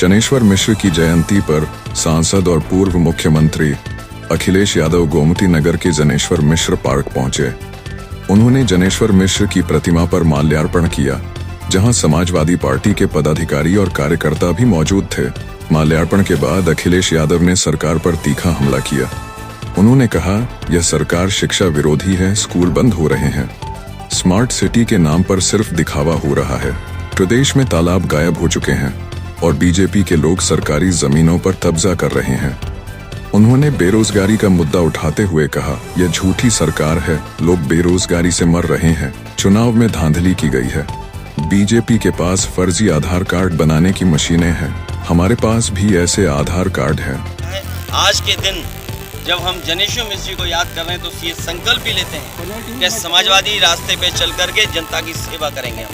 जनेश्वर मिश्र की जयंती पर सांसद और पूर्व मुख्यमंत्री अखिलेश यादव गोमती नगर के जनेश्वर मिश्र पार्क पहुंचे। उन्होंने जनेश्वर मिश्र की प्रतिमा पर माल्यार्पण किया, जहां समाजवादी पार्टी के पदाधिकारी और कार्यकर्ता भी मौजूद थे। माल्यार्पण के बाद अखिलेश यादव ने सरकार पर तीखा हमला किया। उन्होंने कहा, यह सरकार शिक्षा विरोधी है, स्कूल बंद हो रहे हैं, स्मार्ट सिटी के नाम पर सिर्फ दिखावा हो रहा है, प्रदेश में तालाब गायब हो चुके हैं और बीजेपी के लोग सरकारी जमीनों पर कब्जा कर रहे हैं। उन्होंने बेरोजगारी का मुद्दा उठाते हुए कहा, यह झूठी सरकार है, लोग बेरोजगारी से मर रहे हैं, चुनाव में धांधली की गई है, बीजेपी के पास फर्जी आधार कार्ड बनाने की मशीनें हैं, हमारे पास भी ऐसे आधार कार्ड हैं। आज के दिन जब हम जनेश्वर मिश्र जी को याद कर रहे हैं तो ये संकल्प भी लेते हैं कि समाजवादी रास्ते पे चल करके जनता की सेवा करेंगे।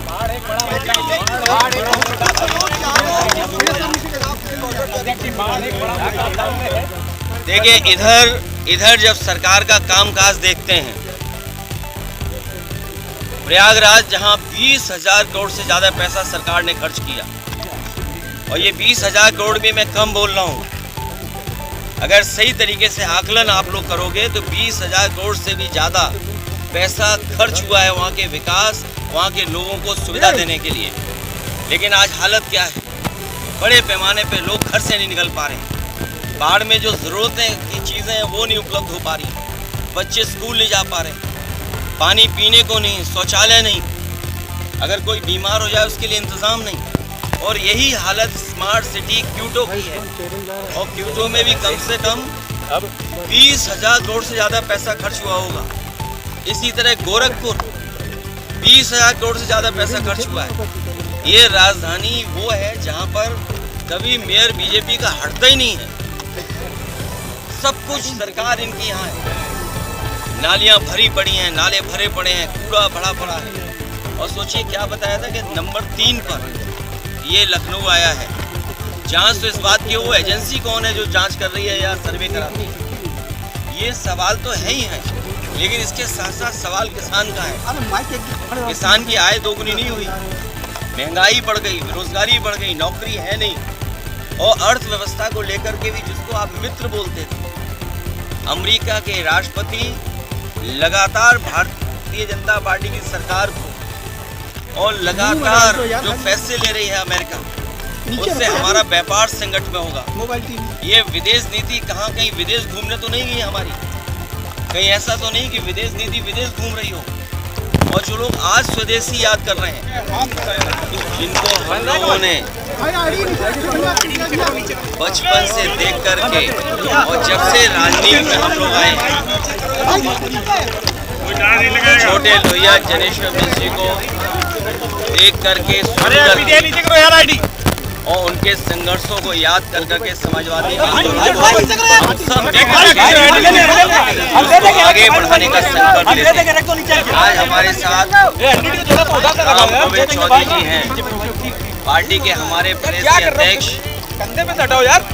देखिए, इधर जब सरकार का कामकाज देखते हैं, प्रयागराज जहां 20,000 करोड़ से ज्यादा पैसा सरकार ने खर्च किया, और ये 20,000 करोड़ भी मैं कम बोल रहा हूँ, अगर सही तरीके से आकलन आप लोग करोगे तो 20,000 करोड़ से भी ज़्यादा पैसा खर्च हुआ है वहाँ के विकास, वहाँ के लोगों को सुविधा देने के लिए। लेकिन आज हालत क्या है, बड़े पैमाने पे लोग घर से नहीं निकल पा रहे, बाढ़ में जो ज़रूरतें की चीज़ें हैं वो नहीं उपलब्ध हो पा रही, बच्चे स्कूल नहीं जा पा रहे, पानी पीने को नहीं, शौचालय नहीं, अगर कोई बीमार हो जाए उसके लिए इंतज़ाम नहीं। और यही हालत स्मार्ट सिटी क्यूटो की है, और क्यूटो में भी कम से कम अब 20,000 करोड़ से ज़्यादा पैसा खर्च हुआ होगा। इसी तरह गोरखपुर 20,000 करोड़ से ज़्यादा पैसा खर्च हुआ है। ये राजधानी वो है जहाँ पर कभी मेयर बीजेपी का हटता ही नहीं है, सब कुछ सरकार इनकी यहाँ है। नालियाँ भरी पड़ी हैं, नाले भरे पड़े हैं, कूड़ा भरा पड़ा है। और सोचिए क्या बताया था कि नंबर 3 पर ये लखनऊ आया है। जांच तो इस बात की, वो एजेंसी कौन है जो जांच कर रही है या सर्वे कराती है, ये सवाल तो है ही है। लेकिन इसके साथ साथ सवाल किसान का है। किसान की आय दोगुनी नहीं हुई, महंगाई बढ़ गई, बेरोजगारी बढ़ गई, नौकरी है नहीं, और अर्थव्यवस्था को लेकर के भी जिसको आप मित्र बोलते थे, अमेरिका के राष्ट्रपति लगातार भारतीय जनता पार्टी की सरकार को और लगातार जो फैसले ले रही है अमेरिका, उससे हमारा व्यापार संकट में होगा। ये विदेश नीति कहाँ कहीं विदेश घूमने तो नहीं गई हमारी, कहीं ऐसा तो नहीं कि विदेश नीति विदेश घूम रही हो। और जो लोग आज स्वदेशी याद कर रहे हैं, जिनको हम लोगों ने बचपन से देख करके और जब से राजनीति में हम लोग आए हैं, छोटे लोहिया जनेश्वर मिश्र जी को देख करके और उनके संघर्षों को याद कर करके समाजवादी आगे बढ़ाने का संकल्प लेते हैं। आज हमारे साथ राम गोविंद चौधरी जी हैं, पार्टी के हमारे प्रदेश अध्यक्ष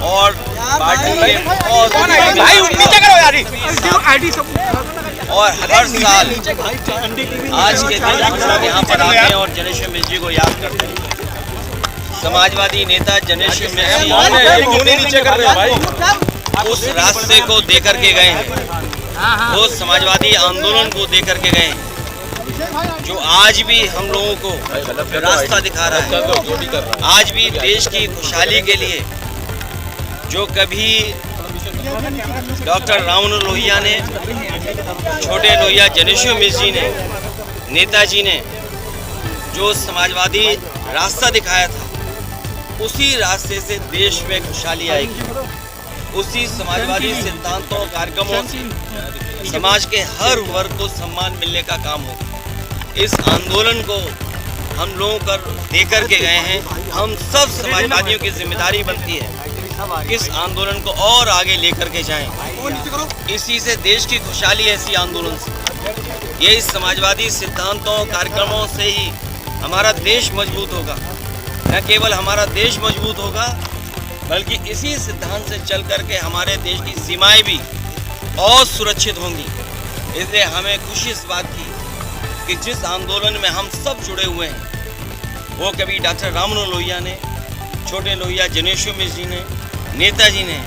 और पार्टी के और हर साल आज के दिन हम लोग यहाँ पर आते हैं और जनेश्वर मिश्र जी को याद करते हैं। समाजवादी नेता जनेश्वर मिश्र उस रास्ते को दे करके गए हैं, वो समाजवादी आंदोलन को दे करके गए हैं, जो आज भी हम लोगों को रास्ता दिखा रहा है। आज भी देश की खुशहाली के लिए जो कभी डॉक्टर राम लोहिया ने, छोटे लोहिया जनेश्वर मिश्र जी ने, नेताजी ने जो समाजवादी रास्ता दिखाया था, उसी रास्ते से देश में खुशहाली आएगी। उसी समाजवादी सिद्धांतों कार्यक्रमों से समाज के हर वर्ग को सम्मान मिलने का काम होगा। इस आंदोलन को हम लोगों कर देकर के गए हैं, हम सब समाजवादियों की जिम्मेदारी बनती है इस आंदोलन को और आगे लेकर के जाएं। इसी से देश की खुशहाली है, इसी आंदोलन से। ये इस समाजवादी सिद्धांतों कार्यक्रमों से ही हमारा देश मजबूत होगा। न केवल हमारा देश मजबूत होगा, बल्कि इसी सिद्धांत से चल करके हमारे देश की सीमाएं भी और सुरक्षित होंगी। इसलिए हमें खुशी इस बात की कि जिस आंदोलन में हम सब जुड़े हुए हैं, वो कभी डॉक्टर राम लोहिया ने, छोटे लोहिया जनेश्वर मिश्र जी ने, नेताजी ने